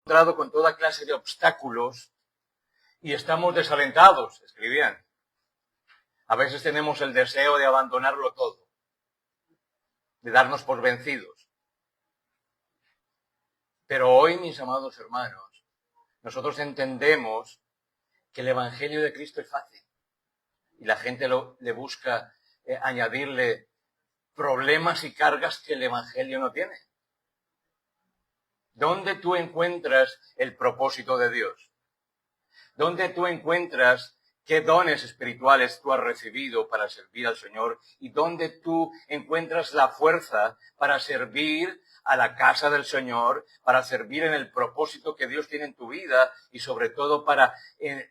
encontrado con toda clase de obstáculos y estamos desalentados, escribían. A veces tenemos el deseo de abandonarlo todo, de darnos por vencidos. Pero hoy, mis amados hermanos, nosotros entendemos que el Evangelio de Cristo es fácil y la gente le busca añadirle problemas y cargas que el Evangelio no tiene. ¿Dónde tú encuentras el propósito de Dios? ¿Dónde tú encuentras qué dones espirituales tú has recibido para servir al Señor? ¿Y dónde tú encuentras la fuerza para servir a la casa del Señor, para servir en el propósito que Dios tiene en tu vida y sobre todo para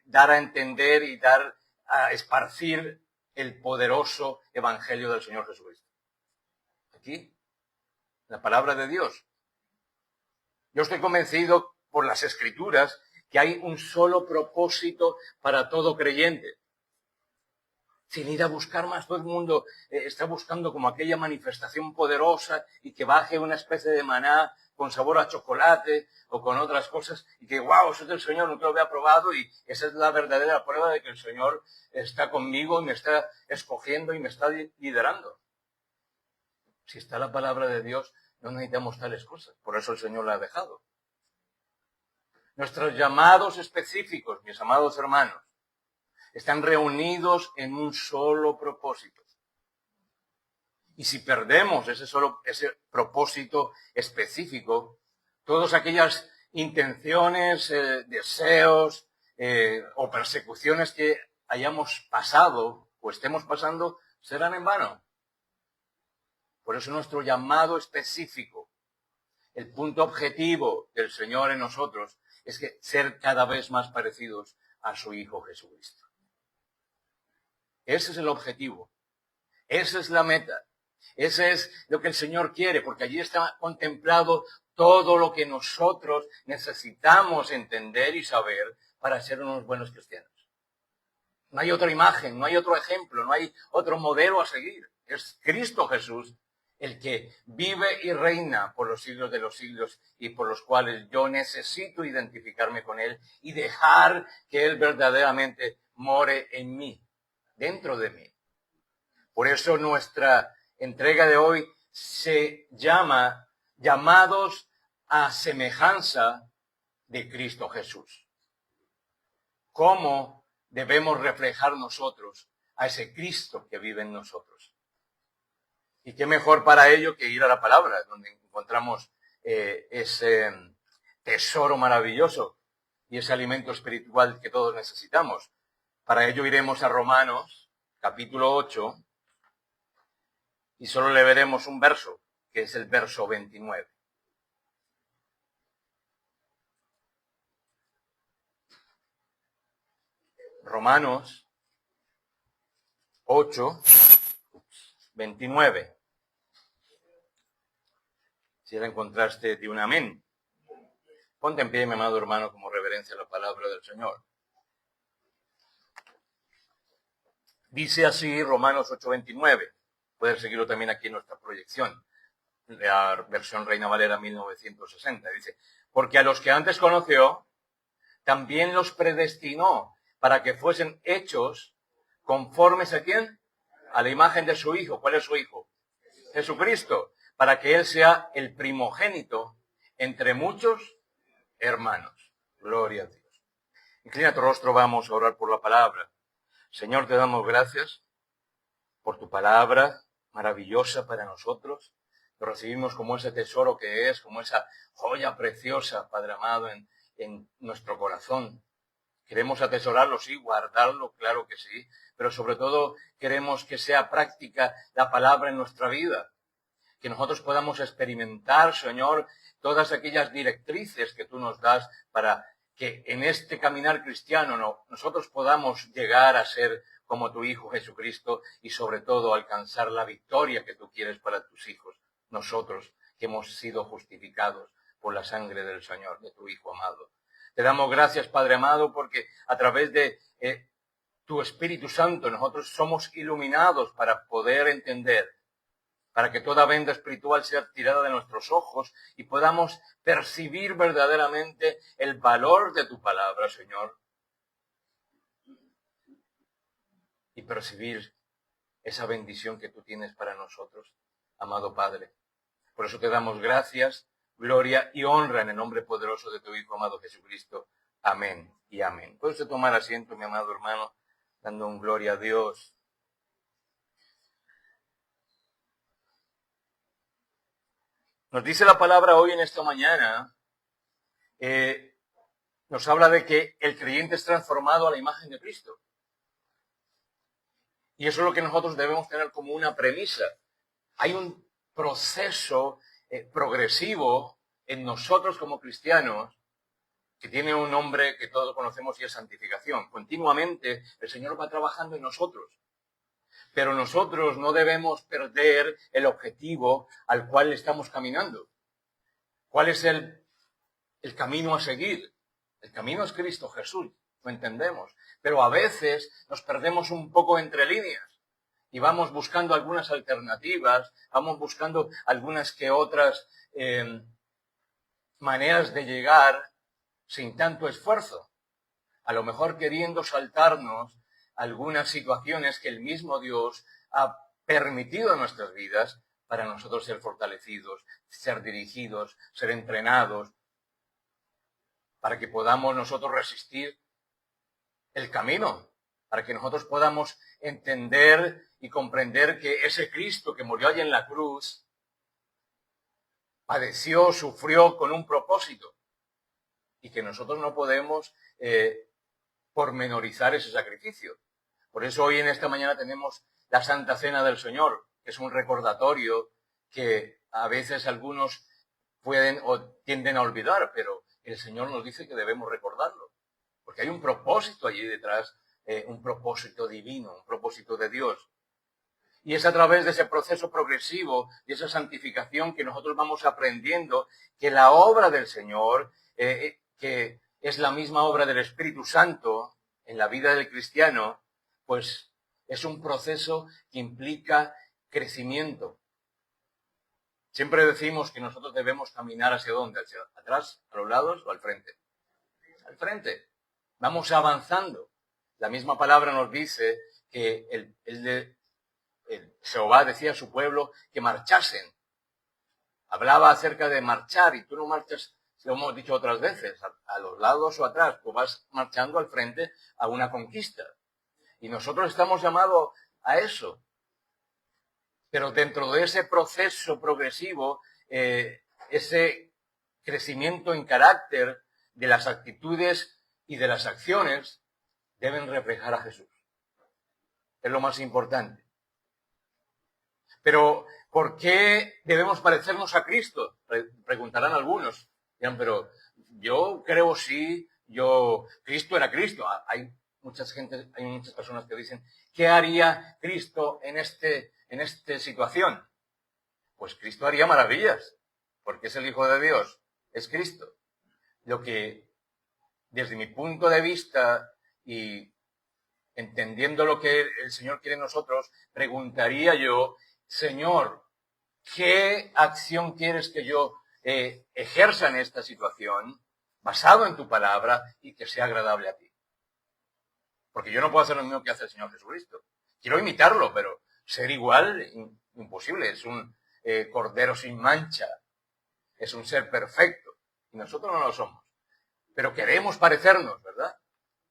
dar a entender y dar a esparcir el poderoso Evangelio del Señor Jesucristo? Aquí, la palabra de Dios. Yo estoy convencido por las Escrituras que hay un solo propósito para todo creyente. Sin ir a buscar más, todo el mundo está buscando como aquella manifestación poderosa y que baje una especie de maná con sabor a chocolate o con otras cosas y que, wow, eso es del Señor, nunca lo había probado y esa es la verdadera prueba de que el Señor está conmigo y me está escogiendo y me está liderando. Si está la palabra de Dios, no necesitamos tales cosas. Por eso el Señor la ha dejado. Nuestros llamados específicos, mis amados hermanos, están reunidos en un solo propósito. Y si perdemos ese propósito específico, todas aquellas intenciones, deseos o persecuciones que hayamos pasado o estemos pasando serán en vano. Por eso nuestro llamado específico, el punto objetivo del Señor en nosotros, es que ser cada vez más parecidos a su Hijo Jesucristo. Ese es el objetivo. Esa es la meta. Ese es lo que el Señor quiere, porque allí está contemplado todo lo que nosotros necesitamos entender y saber para ser unos buenos cristianos. No hay otra imagen, no hay otro ejemplo, no hay otro modelo a seguir. Es Cristo Jesús el que vive y reina por los siglos de los siglos y por los cuales yo necesito identificarme con Él y dejar que Él verdaderamente more en mí, dentro de mí. Por eso nuestra entrega de hoy se llama Llamados a semejanza de Cristo Jesús. ¿Cómo debemos reflejar nosotros a ese Cristo que vive en nosotros? Y qué mejor para ello que ir a la palabra, donde encontramos ese tesoro maravilloso y ese alimento espiritual que todos necesitamos. Para ello iremos a Romanos, capítulo 8, y solo le veremos un verso, que es el verso 29. Romanos 8, 29. Si la encontraste, di un amén. Ponte en pie, mi amado hermano, como reverencia a la palabra del Señor. Dice así Romanos 8:29. Puedes seguirlo también aquí en nuestra proyección. La versión Reina Valera 1960. Dice, porque a los que antes conoció, también los predestinó para que fuesen hechos conformes ¿a quién? A la imagen de su Hijo. ¿Cuál es su Hijo? Jesucristo. Para que Él sea el primogénito entre muchos hermanos. Gloria a Dios. Inclina tu rostro, vamos a orar por la palabra. Señor, te damos gracias por tu palabra maravillosa para nosotros. Lo recibimos como ese tesoro que es, como esa joya preciosa, Padre amado, en nuestro corazón. Queremos atesorarlo, sí, guardarlo, claro que sí, pero sobre todo queremos que sea práctica la palabra en nuestra vida. Que nosotros podamos experimentar, Señor, todas aquellas directrices que tú nos das para que en este caminar cristiano nosotros podamos llegar a ser como tu Hijo Jesucristo y sobre todo alcanzar la victoria que tú quieres para tus hijos, nosotros que hemos sido justificados por la sangre del Señor, de tu Hijo amado. Te damos gracias, Padre amado, porque a través de tu Espíritu Santo nosotros somos iluminados para poder entender para que toda venda espiritual sea tirada de nuestros ojos y podamos percibir verdaderamente el valor de tu palabra, Señor, y percibir esa bendición que tú tienes para nosotros, amado Padre. Por eso te damos gracias, gloria y honra en el nombre poderoso de tu Hijo amado Jesucristo. Amén y amén. ¿Puede usted tomar asiento, mi amado hermano, dando un gloria a Dios? Nos dice la palabra hoy en esta mañana, nos habla de que el creyente es transformado a la imagen de Cristo. Y eso es lo que nosotros debemos tener como una premisa. Hay un proceso progresivo en nosotros como cristianos que tiene un nombre que todos conocemos y es santificación. Continuamente el Señor va trabajando en nosotros. Pero nosotros no debemos perder el objetivo al cual estamos caminando. ¿Cuál es el camino a seguir? El camino es Cristo Jesús, lo entendemos. Pero a veces nos perdemos un poco entre líneas y vamos buscando algunas alternativas, vamos buscando algunas que otras maneras de llegar sin tanto esfuerzo. A lo mejor queriendo saltarnos algunas situaciones que el mismo Dios ha permitido en nuestras vidas para nosotros ser fortalecidos, ser dirigidos, ser entrenados, para que podamos nosotros resistir el camino, para que nosotros podamos entender y comprender que ese Cristo que murió allí en la cruz padeció, sufrió con un propósito y que nosotros no podemos pormenorizar ese sacrificio. Por eso hoy en esta mañana tenemos la Santa Cena del Señor, que es un recordatorio que a veces algunos pueden o tienden a olvidar, pero el Señor nos dice que debemos recordarlo, porque hay un propósito allí detrás, un propósito divino, un propósito de Dios. Y es a través de ese proceso progresivo, de esa santificación que nosotros vamos aprendiendo que la obra del Señor, que es la misma obra del Espíritu Santo en la vida del cristiano, pues es un proceso que implica crecimiento. Siempre decimos que nosotros debemos caminar ¿hacia dónde? ¿Hacia atrás, a los lados o al frente? Al frente. Vamos avanzando. La misma palabra nos dice que Jehová decía a su pueblo que marchasen. Hablaba acerca de marchar y tú no marchas, lo hemos dicho otras veces, a los lados o atrás. Tú vas marchando al frente a una conquista. Y nosotros estamos llamados a eso. Pero dentro de ese proceso progresivo, ese crecimiento en carácter de las actitudes y de las acciones deben reflejar a Jesús. Es lo más importante. Pero, ¿por qué debemos parecernos a Cristo? Preguntarán algunos. Dirán, pero yo creo sí, Cristo era Cristo. Hay muchas personas que dicen, ¿qué haría Cristo en esta situación? Pues Cristo haría maravillas, porque es el Hijo de Dios, es Cristo. Lo que, desde mi punto de vista y entendiendo lo que el Señor quiere en nosotros, preguntaría yo, Señor, ¿qué acción quieres que yo ejerza en esta situación, basado en tu palabra y que sea agradable a ti? Porque yo no puedo hacer lo mismo que hace el Señor Jesucristo. Quiero imitarlo, pero ser igual, imposible. Es un cordero sin mancha. Es un ser perfecto. Y nosotros no lo somos. Pero queremos parecernos, ¿verdad?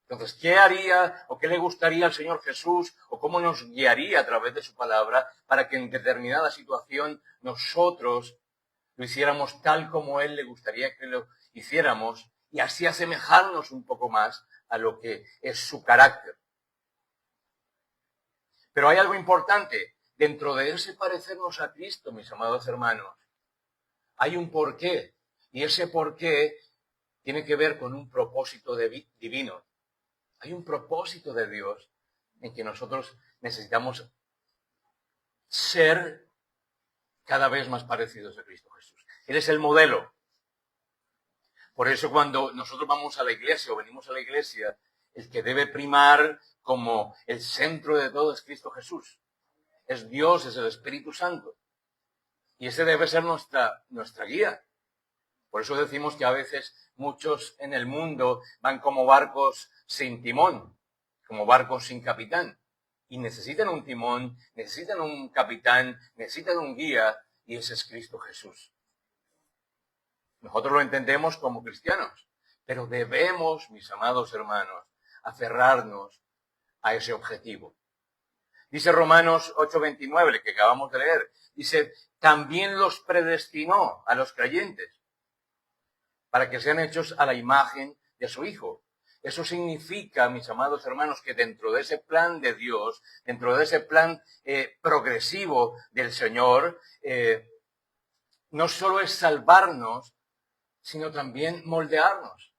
Entonces, ¿qué haría o qué le gustaría al Señor Jesús o cómo nos guiaría a través de su palabra para que en determinada situación nosotros lo hiciéramos tal como Él le gustaría que lo hiciéramos y así asemejarnos un poco más a lo que es su carácter? Pero hay algo importante. Dentro de ese parecernos a Cristo, mis amados hermanos, hay un porqué. Y ese porqué tiene que ver con un propósito divino. Hay un propósito de Dios en que nosotros necesitamos ser cada vez más parecidos a Cristo Jesús. Él es el modelo. Por eso cuando nosotros vamos a la iglesia o venimos a la iglesia, el que debe primar como el centro de todo es Cristo Jesús. Es Dios, es el Espíritu Santo. Y ese debe ser nuestra guía. Por eso decimos que a veces muchos en el mundo van como barcos sin timón, como barcos sin capitán. Y necesitan un timón, necesitan un capitán, necesitan un guía, y ese es Cristo Jesús. Nosotros lo entendemos como cristianos, pero debemos, mis amados hermanos, aferrarnos a ese objetivo. Dice Romanos 8:29, que acabamos de leer, dice, también los predestinó a los creyentes para que sean hechos a la imagen de su Hijo. Eso significa, mis amados hermanos, que dentro de ese plan de Dios, dentro de ese plan progresivo del Señor, no solo es salvarnos, sino también moldearnos.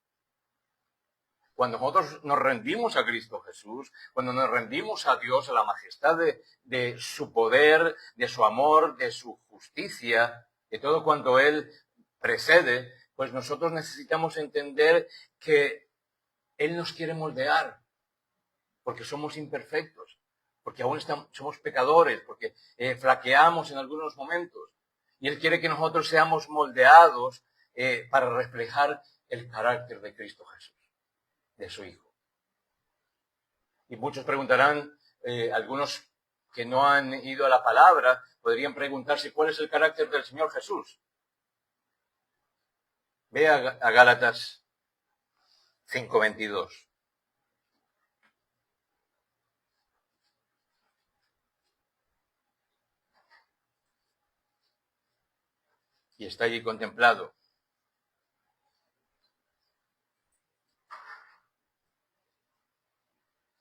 Cuando nosotros nos rendimos a Cristo Jesús, cuando nos rendimos a Dios, a la majestad de su poder, de su amor, de su justicia, de todo cuanto Él precede, pues nosotros necesitamos entender que Él nos quiere moldear, porque somos imperfectos, porque aún somos pecadores, porque flaqueamos en algunos momentos. Y Él quiere que nosotros seamos moldeados para reflejar el carácter de Cristo Jesús, de su Hijo. Y muchos preguntarán, algunos que no han ido a la palabra, podrían preguntarse cuál es el carácter del Señor Jesús. Ve a Gálatas 5:22. Y está allí contemplado.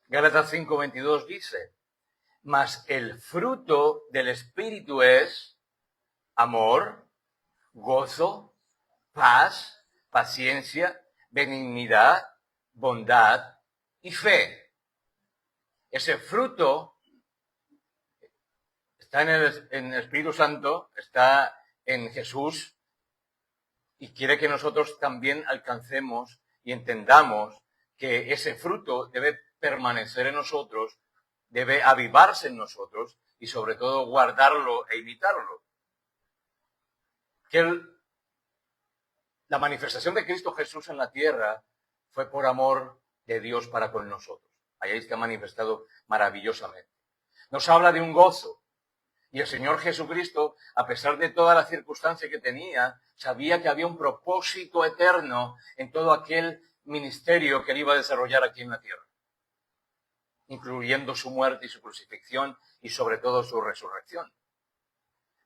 Gálatas 5:22 dice, mas el fruto del Espíritu es amor, gozo, paz, paciencia, benignidad, bondad y fe. Ese fruto está en el Espíritu Santo, está en Jesús, y quiere que nosotros también alcancemos y entendamos que ese fruto debe permanecer en nosotros, debe avivarse en nosotros y sobre todo guardarlo e imitarlo. Que la manifestación de Cristo Jesús en la tierra fue por amor de Dios para con nosotros. Ahí está manifestado maravillosamente. Nos habla de un gozo. Y el Señor Jesucristo, a pesar de toda la circunstancia que tenía, sabía que había un propósito eterno en todo aquel ministerio que él iba a desarrollar aquí en la tierra, incluyendo su muerte y su crucifixión y sobre todo su resurrección.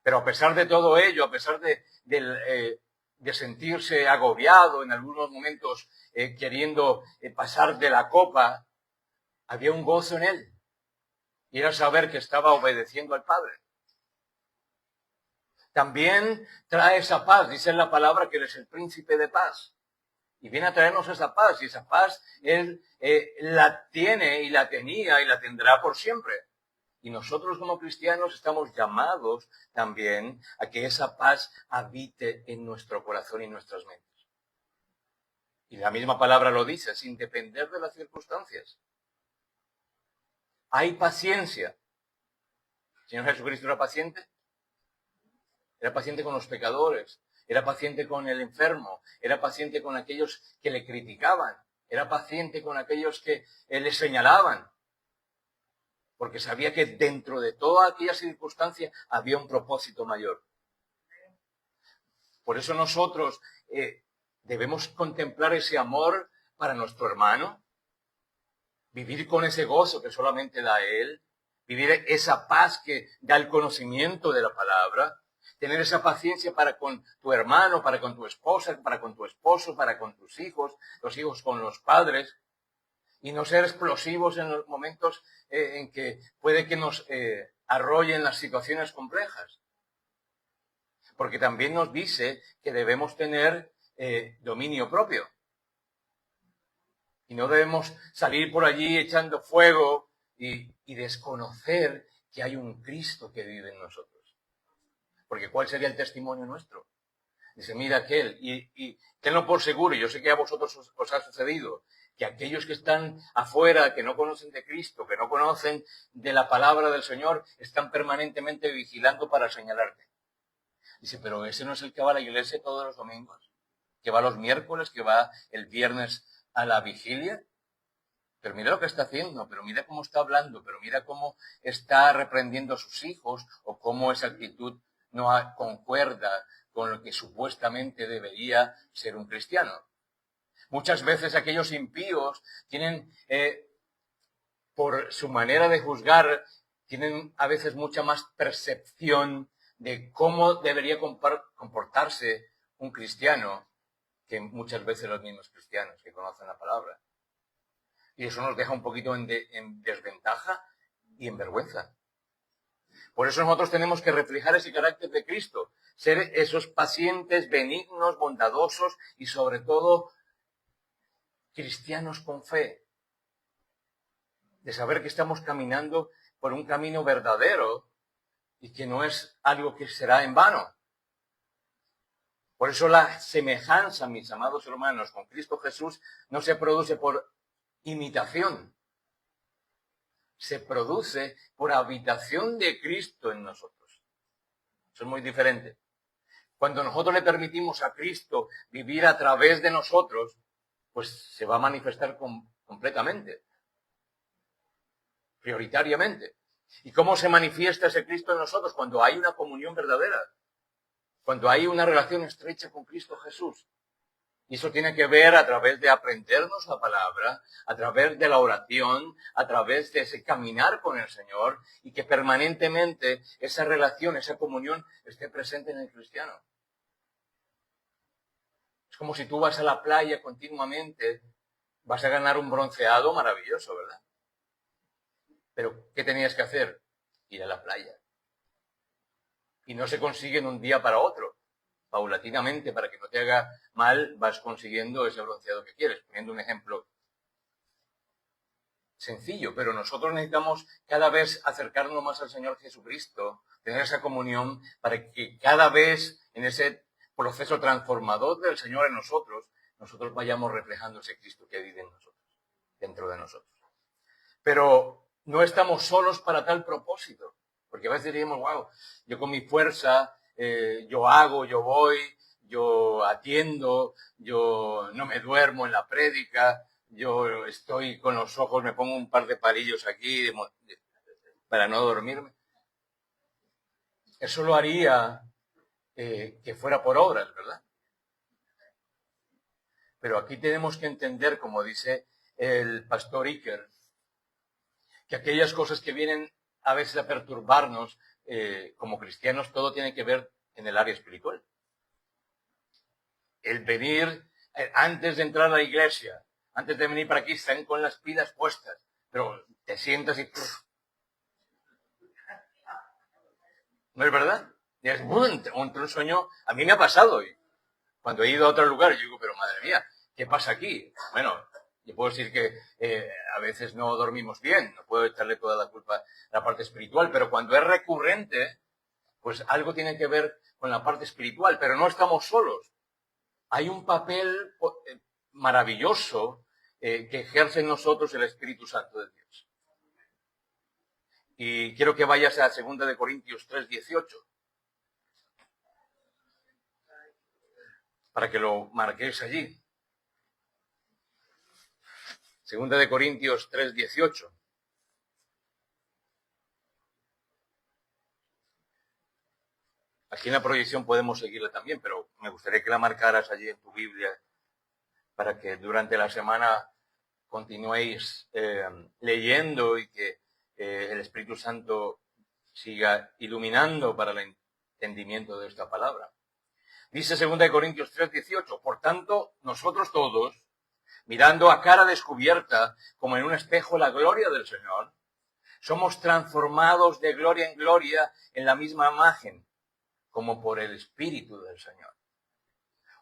Pero a pesar de todo ello, a pesar de sentirse agobiado en algunos momentos, queriendo pasar de la copa, había un gozo en él. Y era saber que estaba obedeciendo al Padre. También trae esa paz, dice en la palabra que Él es el príncipe de paz. Y viene a traernos esa paz, y esa paz Él la tiene y la tenía y la tendrá por siempre. Y nosotros como cristianos estamos llamados también a que esa paz habite en nuestro corazón y en nuestras mentes. Y la misma palabra lo dice, sin depender de las circunstancias. Hay paciencia. ¿El Señor Jesucristo era paciente? Era paciente con los pecadores, era paciente con el enfermo, era paciente con aquellos que le criticaban, era paciente con aquellos que le señalaban, porque sabía que dentro de toda aquella circunstancia había un propósito mayor. Por eso nosotros debemos contemplar ese amor para nuestro hermano, vivir con ese gozo que solamente da Él, vivir esa paz que da el conocimiento de la palabra, tener esa paciencia para con tu hermano, para con tu esposa, para con tu esposo, para con tus hijos, los hijos con los padres, y no ser explosivos en los momentos en que puede que nos arrollen las situaciones complejas. Porque también nos dice que debemos tener dominio propio. Y no debemos salir por allí echando fuego y desconocer que hay un Cristo que vive en nosotros. Porque ¿cuál sería el testimonio nuestro? Dice, mira aquel, y tenlo por seguro, y yo sé que a vosotros os ha sucedido, que aquellos que están afuera, que no conocen de Cristo, que no conocen de la palabra del Señor, están permanentemente vigilando para señalarte. Dice, pero ese no es el que va a la iglesia todos los domingos, que va los miércoles, que va el viernes a la vigilia. Pero mira lo que está haciendo, pero mira cómo está hablando, pero mira cómo está reprendiendo a sus hijos o cómo esa actitud no concuerda con lo que supuestamente debería ser un cristiano. Muchas veces aquellos impíos tienen, por su manera de juzgar, tienen a veces mucha más percepción de cómo debería comportarse un cristiano que muchas veces los mismos cristianos que conocen la palabra. Y eso nos deja un poquito en desventaja y en vergüenza. Por eso nosotros tenemos que reflejar ese carácter de Cristo, ser esos pacientes, benignos, bondadosos y sobre todo cristianos con fe. De saber que estamos caminando por un camino verdadero y que no es algo que será en vano. Por eso la semejanza, mis amados hermanos, con Cristo Jesús no se produce por imitación. Se produce por habitación de Cristo en nosotros. Eso es muy diferente. Cuando nosotros le permitimos a Cristo vivir a través de nosotros, pues se va a manifestar completamente, prioritariamente. ¿Y cómo se manifiesta ese Cristo en nosotros? Cuando hay una comunión verdadera, cuando hay una relación estrecha con Cristo Jesús. Y eso tiene que ver a través de aprendernos la palabra, a través de la oración, a través de ese caminar con el Señor y que permanentemente esa relación, esa comunión esté presente en el cristiano. Es como si tú vas a la playa continuamente, vas a ganar un bronceado maravilloso, ¿verdad? Pero ¿qué tenías que hacer? Ir a la playa. Y no se consigue en un día para otro. Paulatinamente, para que no te haga mal, vas consiguiendo ese bronceado que quieres. Poniendo un ejemplo sencillo, pero nosotros necesitamos cada vez acercarnos más al Señor Jesucristo, tener esa comunión para que cada vez en ese proceso transformador del Señor en nosotros vayamos reflejando ese Cristo que vive en nosotros, dentro de nosotros. Pero no estamos solos para tal propósito, porque a veces diríamos, wow, yo con mi fuerza, yo hago, yo voy, yo atiendo, yo no me duermo en la prédica, yo estoy con los ojos, me pongo un par de palillos aquí para no dormirme. Eso lo haría que fuera por obras, ¿verdad? Pero aquí tenemos que entender, como dice el pastor Iker, que aquellas cosas que vienen a veces a perturbarnos como cristianos, todo tiene que ver en el área espiritual. El venir, antes de entrar a la iglesia, antes de venir para aquí, están con las pilas puestas, pero te sientas y... ¿No es verdad? Y es un sueño, a mí me ha pasado. Y cuando he ido a otro lugar, yo digo, pero madre mía, ¿qué pasa aquí? Bueno, yo puedo decir que a veces no dormimos bien, no puedo echarle toda la culpa a la parte espiritual, pero cuando es recurrente, pues algo tiene que ver con la parte espiritual, pero no estamos solos. Hay un papel maravilloso que ejerce en nosotros el Espíritu Santo de Dios. Y quiero que vayas a 2 Corintios 3:18. Para que lo marquéis allí. 2 Corintios 3:18. Aquí en la proyección podemos seguirla también, pero me gustaría que la marcaras allí en tu Biblia para que durante la semana continuéis leyendo y que el Espíritu Santo siga iluminando para el entendimiento de esta palabra. Dice 2 Corintios 3:18, por tanto, nosotros todos, mirando a cara descubierta, como en un espejo, la gloria del Señor, somos transformados de gloria en gloria en la misma imagen, como por el Espíritu del Señor.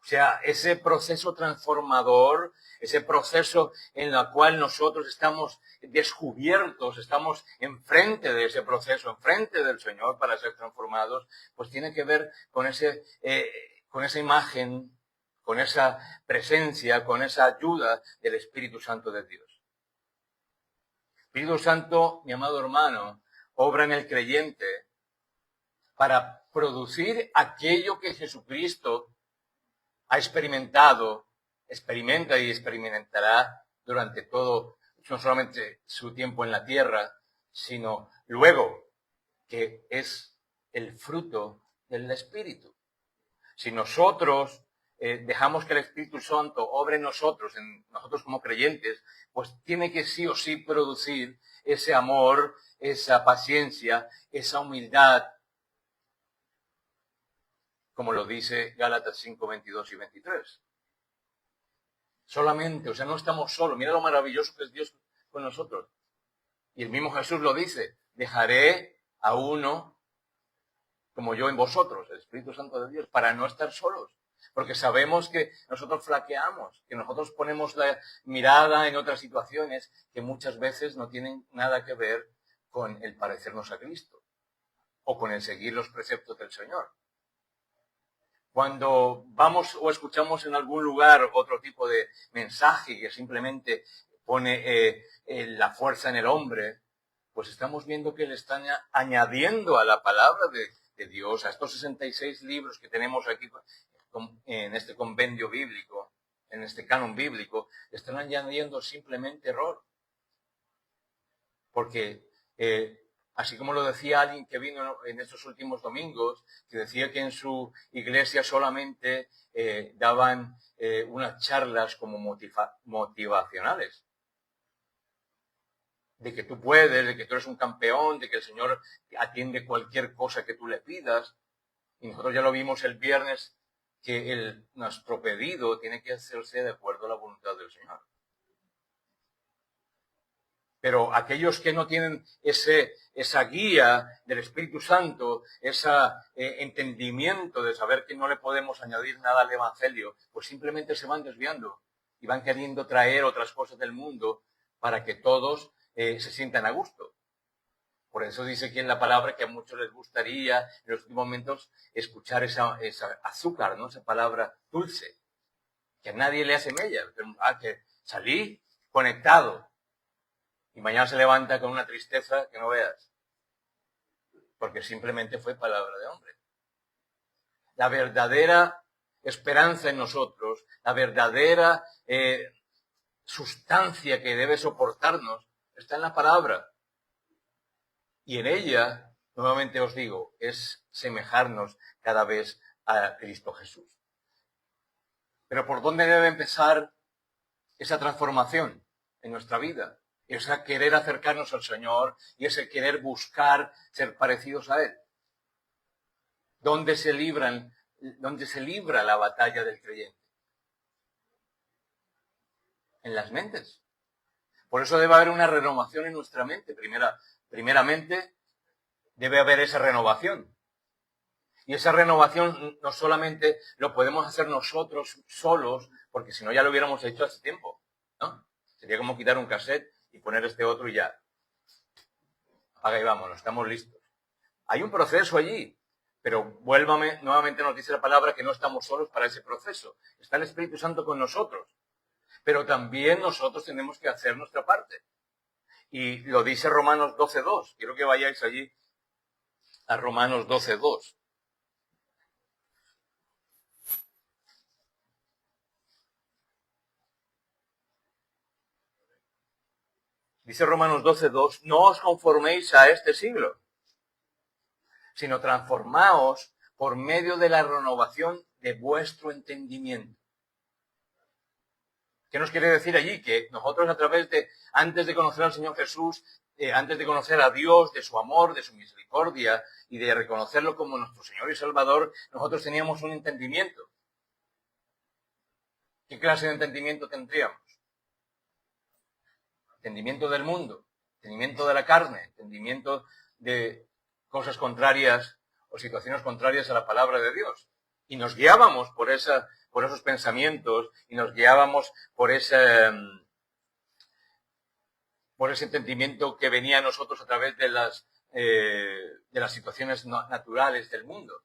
O sea, ese proceso transformador, ese proceso en el cual nosotros estamos descubiertos, estamos enfrente de ese proceso, enfrente del Señor para ser transformados, pues tiene que ver con esa imagen, con esa presencia, con esa ayuda del Espíritu Santo de Dios. El Espíritu Santo, mi amado hermano, obra en el creyente para producir aquello que Jesucristo ha experimentado, experimenta y experimentará durante todo, no solamente su tiempo en la tierra, sino luego, que es el fruto del Espíritu. Si nosotros dejamos que el Espíritu Santo obre en nosotros como creyentes, pues tiene que sí o sí producir ese amor, esa paciencia, esa humildad, como lo dice Gálatas 5, 22 y 23. Solamente, o sea, no estamos solos. Mira lo maravilloso que es Dios con nosotros. Y el mismo Jesús lo dice, dejaré a uno como yo en vosotros, el Espíritu Santo de Dios, para no estar solos. Porque sabemos que nosotros flaqueamos, que nosotros ponemos la mirada en otras situaciones que muchas veces no tienen nada que ver con el parecernos a Cristo o con el seguir los preceptos del Señor. Cuando vamos o escuchamos en algún lugar otro tipo de mensaje que simplemente pone la fuerza en el hombre, pues estamos viendo que le están añadiendo a la palabra de Dios, a estos 66 libros que tenemos aquí en este compendio bíblico, en este canon bíblico, le están añadiendo simplemente error. Porque así como lo decía alguien que vino en estos últimos domingos, que decía que en su iglesia solamente daban unas charlas como motivacionales. De que tú puedes, de que tú eres un campeón, de que el Señor atiende cualquier cosa que tú le pidas. Y nosotros ya lo vimos el viernes, que nuestro pedido tiene que hacerse de acuerdo a la voluntad del Señor. Pero aquellos que no tienen esa guía del Espíritu Santo, ese entendimiento de saber que no le podemos añadir nada al Evangelio, pues simplemente se van desviando y van queriendo traer otras cosas del mundo para que todos se sientan a gusto. Por eso dice aquí en la palabra que a muchos les gustaría en los últimos momentos escuchar esa azúcar, ¿no? Esa palabra dulce, que a nadie le hace mella. Que salí conectado y mañana se levanta con una tristeza que no veas, porque simplemente fue palabra de hombre. La verdadera esperanza en nosotros, la verdadera sustancia que debe soportarnos, está en la palabra. Y en ella, nuevamente os digo, es semejarnos cada vez a Cristo Jesús. Pero ¿por dónde debe empezar esa transformación en nuestra vida? Ese querer acercarnos al Señor y ese querer buscar ser parecidos a Él. ¿Dónde se libra la batalla del creyente? En las mentes. Por eso debe haber una renovación en nuestra mente. Primeramente, debe haber esa renovación. Y esa renovación no solamente lo podemos hacer nosotros solos, porque si no ya lo hubiéramos hecho hace tiempo, ¿no? Sería como quitar un cassette y poner este otro y ya. Apaga y vámonos, estamos listos. Hay un proceso allí, pero nuevamente nos dice la palabra que no estamos solos para ese proceso. Está el Espíritu Santo con nosotros. Pero también nosotros tenemos que hacer nuestra parte. Y lo dice Romanos 12.2. Quiero que vayáis allí a Romanos 12.2. Dice Romanos 12.2, no os conforméis a este siglo, sino transformaos por medio de la renovación de vuestro entendimiento. ¿Qué nos quiere decir allí? Que nosotros antes de conocer al Señor Jesús, antes de conocer a Dios, de su amor, de su misericordia y de reconocerlo como nuestro Señor y Salvador, nosotros teníamos un entendimiento. ¿Qué clase de entendimiento tendríamos? Entendimiento del mundo, entendimiento de la carne, entendimiento de cosas contrarias o situaciones contrarias a la palabra de Dios. Y nos guiábamos por esos pensamientos y nos guiábamos por ese entendimiento que venía a nosotros a través de las situaciones naturales del mundo.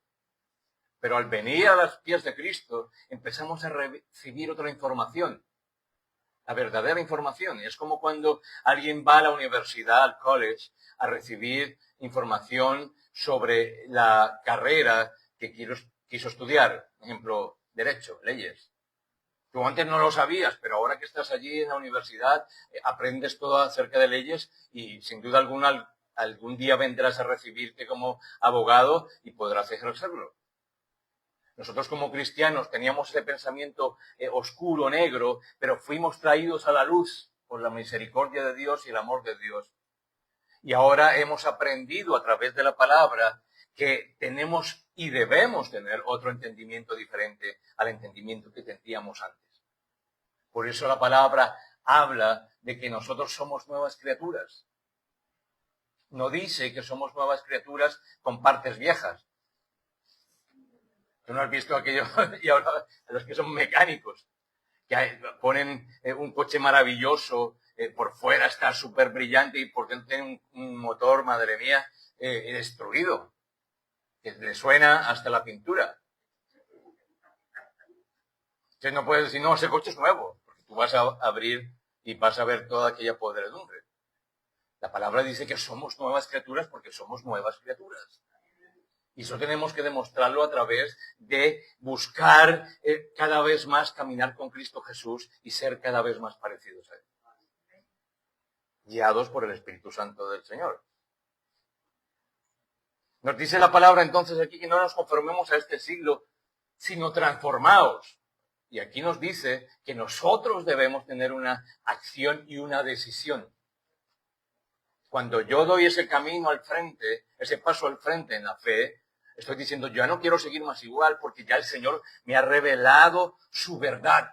Pero al venir a los pies de Cristo empezamos a recibir otra información, la verdadera información. Es como cuando alguien va a la universidad, al college, a recibir información sobre la carrera que quiso estudiar. Por ejemplo, Derecho, leyes. Tú antes no lo sabías, pero ahora que estás allí en la universidad, aprendes todo acerca de leyes y sin duda alguna algún día vendrás a recibirte como abogado y podrás ejercerlo. Nosotros como cristianos teníamos ese pensamiento oscuro, negro, pero fuimos traídos a la luz por la misericordia de Dios y el amor de Dios. Y ahora hemos aprendido a través de la palabra que tenemos y debemos tener otro entendimiento diferente al entendimiento que teníamos antes. Por eso la palabra habla de que nosotros somos nuevas criaturas. No dice que somos nuevas criaturas con partes viejas. Tú no has visto aquello, y ahora los que son mecánicos, que ponen un coche maravilloso, por fuera está súper brillante y por dentro tiene un motor, madre mía, destruido, que le suena hasta la pintura. Entonces no puedes decir, no, ese coche es nuevo, porque tú vas a abrir y vas a ver toda aquella podredumbre. La palabra dice que somos nuevas criaturas porque somos nuevas criaturas. Y eso tenemos que demostrarlo a través de buscar cada vez más caminar con Cristo Jesús y ser cada vez más parecidos a Él. Guiados por el Espíritu Santo del Señor. Nos dice la palabra entonces aquí que no nos conformemos a este siglo, sino transformaos. Y aquí nos dice que nosotros debemos tener una acción y una decisión. Cuando yo doy ese camino al frente, ese paso al frente en la fe, estoy diciendo, yo no quiero seguir más igual porque ya el Señor me ha revelado su verdad.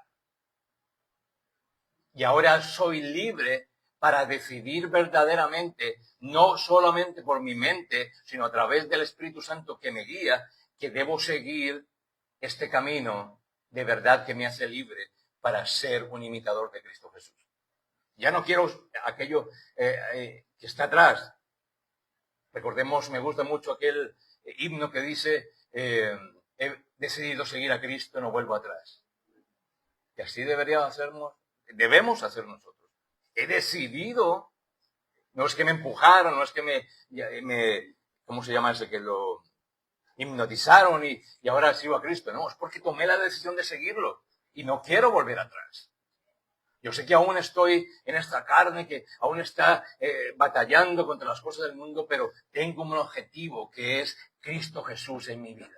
Y ahora soy libre para decidir verdaderamente, no solamente por mi mente, sino a través del Espíritu Santo que me guía, que debo seguir este camino de verdad que me hace libre para ser un imitador de Cristo Jesús. Ya no quiero aquello que está atrás. Recordemos, me gusta mucho aquel himno que dice, he decidido seguir a Cristo, no vuelvo atrás. Y así debemos hacer nosotros. He decidido, no es que me empujaron, no es que me ¿cómo se llama ese? Que lo hipnotizaron y ahora sigo a Cristo. No, es porque tomé la decisión de seguirlo y no quiero volver atrás. Yo sé que aún estoy en esta carne, que aún está batallando contra las cosas del mundo, pero tengo un objetivo que es Cristo Jesús en mi vida.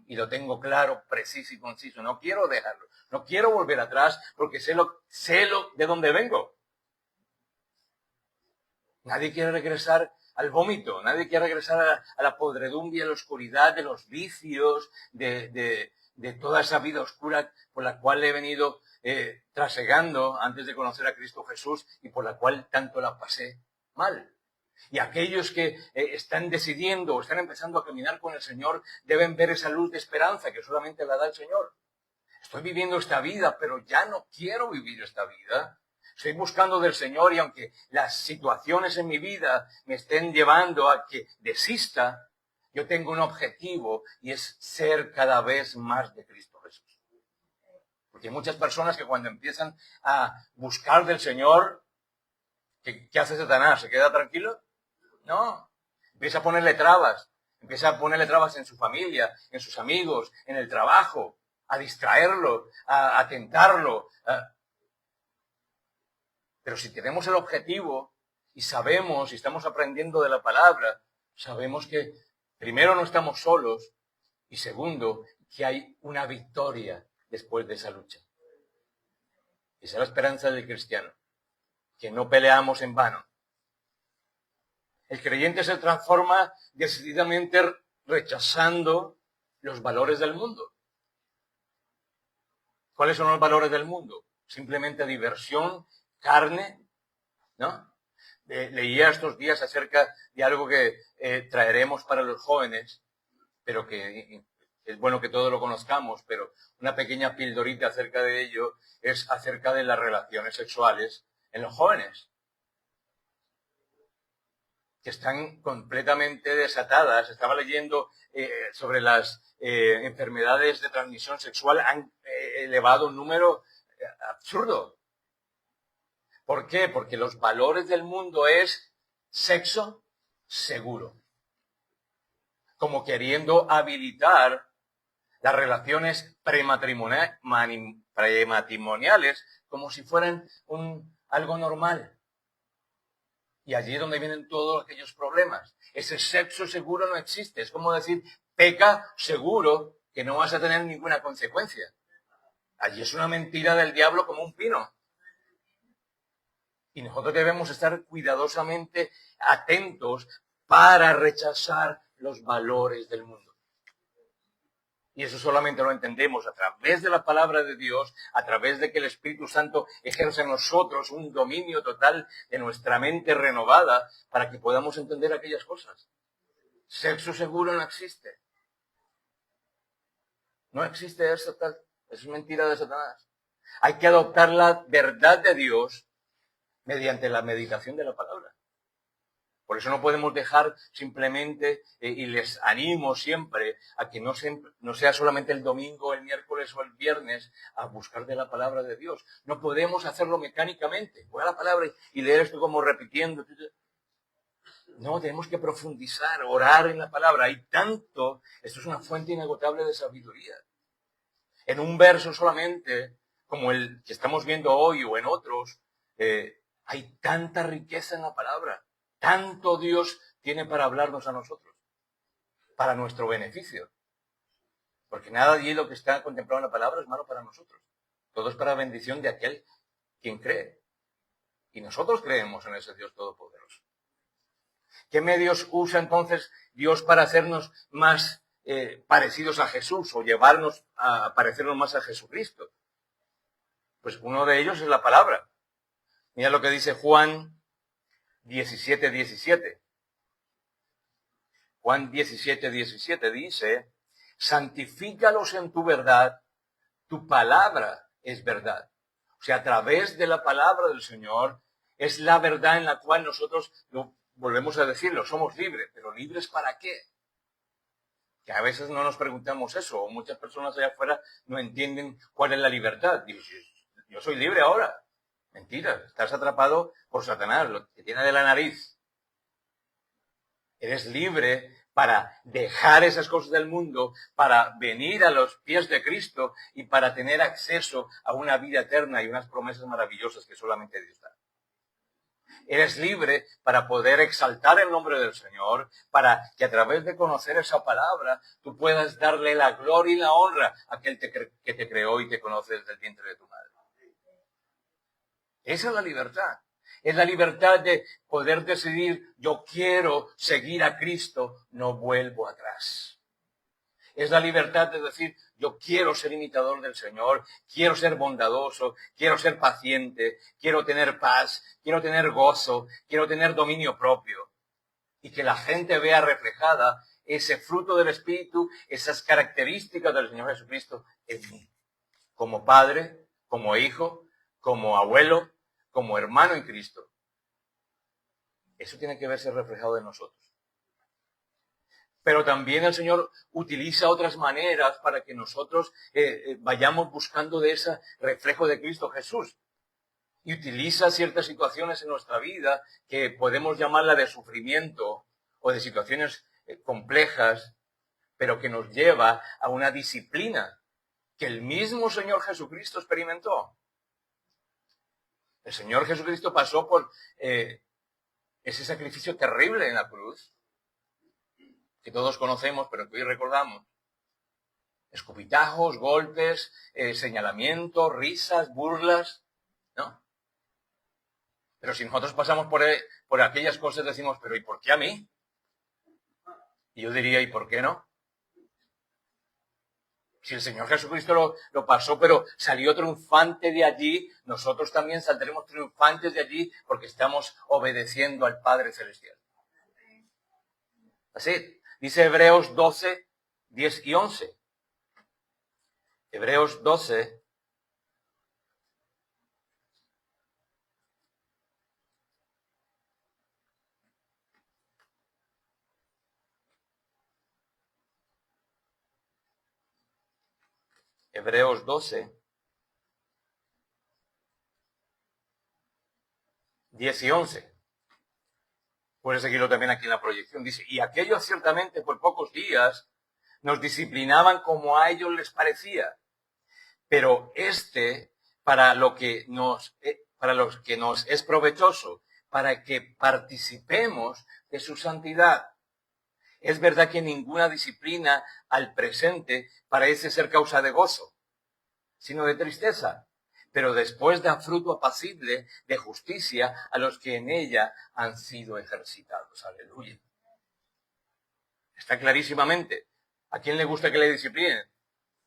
Y lo tengo claro, preciso y conciso. No quiero dejarlo. No quiero volver atrás porque sé de dónde vengo. Nadie quiere regresar al vómito. Nadie quiere regresar a la podredumbre y a la oscuridad de los vicios, de toda esa vida oscura por la cual he venido trasegando antes de conocer a Cristo Jesús y por la cual tanto la pasé mal. Y aquellos que están decidiendo o están empezando a caminar con el Señor deben ver esa luz de esperanza que solamente la da el Señor. Estoy viviendo esta vida, pero ya no quiero vivir esta vida. Estoy buscando del Señor y aunque las situaciones en mi vida me estén llevando a que desista, yo tengo un objetivo y es ser cada vez más de Cristo Jesús. Porque hay muchas personas que cuando empiezan a buscar del Señor, ¿qué hace Satanás? ¿Se queda tranquilo? No. Empieza a ponerle trabas. Empieza a ponerle trabas en su familia, en sus amigos, en el trabajo, a distraerlo, a tentarlo. Pero si tenemos el objetivo y sabemos, y estamos aprendiendo de la palabra, sabemos que primero no estamos solos y segundo, que hay una victoria después de esa lucha. Esa es la esperanza del cristiano, que no peleamos en vano. El creyente se transforma decididamente rechazando los valores del mundo. ¿Cuáles son los valores del mundo? Simplemente diversión, carne, ¿no? Leía estos días acerca de algo que traeremos para los jóvenes, pero que es bueno que todos lo conozcamos, pero una pequeña pildorita acerca de ello es acerca de las relaciones sexuales en los jóvenes, que están completamente desatadas. Estaba leyendo sobre las enfermedades de transmisión sexual, han elevado un número absurdo. ¿Por qué? Porque los valores del mundo es sexo seguro. como queriendo habilitar las relaciones prematrimoniales como si fueran algo normal. Y allí es donde vienen todos aquellos problemas. Ese sexo seguro no existe. Es como decir, peca seguro que no vas a tener ninguna consecuencia. Allí es una mentira del diablo como un pino. Y nosotros debemos estar cuidadosamente atentos para rechazar los valores del mundo. Y eso solamente lo entendemos a través de la palabra de Dios, a través de que el Espíritu Santo ejerce en nosotros un dominio total de nuestra mente renovada para que podamos entender aquellas cosas. Sexo seguro no existe. No existe eso, tal. Es mentira de Satanás. Hay que adoptar la verdad de Dios mediante la meditación de la palabra. Por eso no podemos dejar simplemente, y les animo siempre, a que no sea solamente el domingo, el miércoles o el viernes a buscar de la palabra de Dios. No podemos hacerlo mecánicamente. Voy a la palabra y leer esto como repitiendo. No, tenemos que profundizar, orar en la palabra. Hay tanto, esto es una fuente inagotable de sabiduría. En un verso solamente, como el que estamos viendo hoy o en otros, hay tanta riqueza en la palabra. Tanto Dios tiene para hablarnos a nosotros, para nuestro beneficio. Porque nada de lo que está contemplado en la palabra es malo para nosotros. Todo es para bendición de aquel quien cree. Y nosotros creemos en ese Dios todopoderoso. ¿Qué medios usa entonces Dios para hacernos más parecidos a Jesús o llevarnos a parecernos más a Jesucristo? Pues uno de ellos es la palabra. Mira lo que dice Juan 17:17. Juan 17:17 dice, santifícalos en tu verdad, tu palabra es verdad. O sea, a través de la palabra del Señor es la verdad en la cual nosotros, volvemos a decirlo, somos libres. ¿Pero libres para qué? Que a veces no nos preguntamos eso, o muchas personas allá afuera no entienden cuál es la libertad. Digo, yo soy libre ahora. Mentira, estás atrapado por Satanás, lo que tiene de la nariz. Eres libre para dejar esas cosas del mundo, para venir a los pies de Cristo y para tener acceso a una vida eterna y unas promesas maravillosas que solamente Dios da. Eres libre para poder exaltar el nombre del Señor, para que a través de conocer esa palabra tú puedas darle la gloria y la honra a aquel que te creó y te conoce desde el vientre de tu madre. Esa es la libertad. Es la libertad de poder decidir, yo quiero seguir a Cristo, no vuelvo atrás. Es la libertad de decir, yo quiero ser imitador del Señor, quiero ser bondadoso, quiero ser paciente, quiero tener paz, quiero tener gozo, quiero tener dominio propio. Y que la gente vea reflejada ese fruto del Espíritu, esas características del Señor Jesucristo en mí. Como padre, como hijo, como abuelo, como hermano en Cristo. Eso tiene que verse reflejado en nosotros. Pero también el Señor utiliza otras maneras para que nosotros vayamos buscando de ese reflejo de Cristo Jesús. Y utiliza ciertas situaciones en nuestra vida que podemos llamarla de sufrimiento o de situaciones complejas, pero que nos lleva a una disciplina que el mismo Señor Jesucristo experimentó. El Señor Jesucristo pasó por ese sacrificio terrible en la cruz, que todos conocemos, pero que hoy recordamos. Escupitajos, golpes, señalamientos, risas, burlas, ¿no? Pero si nosotros pasamos por aquellas cosas, decimos, pero ¿y por qué a mí? Y yo diría, ¿y por qué no? Si el Señor Jesucristo lo pasó, pero salió triunfante de allí, nosotros también saldremos triunfantes de allí porque estamos obedeciendo al Padre Celestial. Así, dice Hebreos 12, 10 y 11. Hebreos 12, Hebreos 12, 10 y 11. Puedes seguirlo también aquí en la proyección. Dice, y aquellos ciertamente por pocos días nos disciplinaban como a ellos les parecía. Pero para los que nos es provechoso, para que participemos de su santidad. Es verdad que ninguna disciplina al presente parece ser causa de gozo, sino de tristeza, pero después da fruto apacible de justicia a los que en ella han sido ejercitados. Aleluya. Está clarísimamente. ¿A quién le gusta que le disciplinen?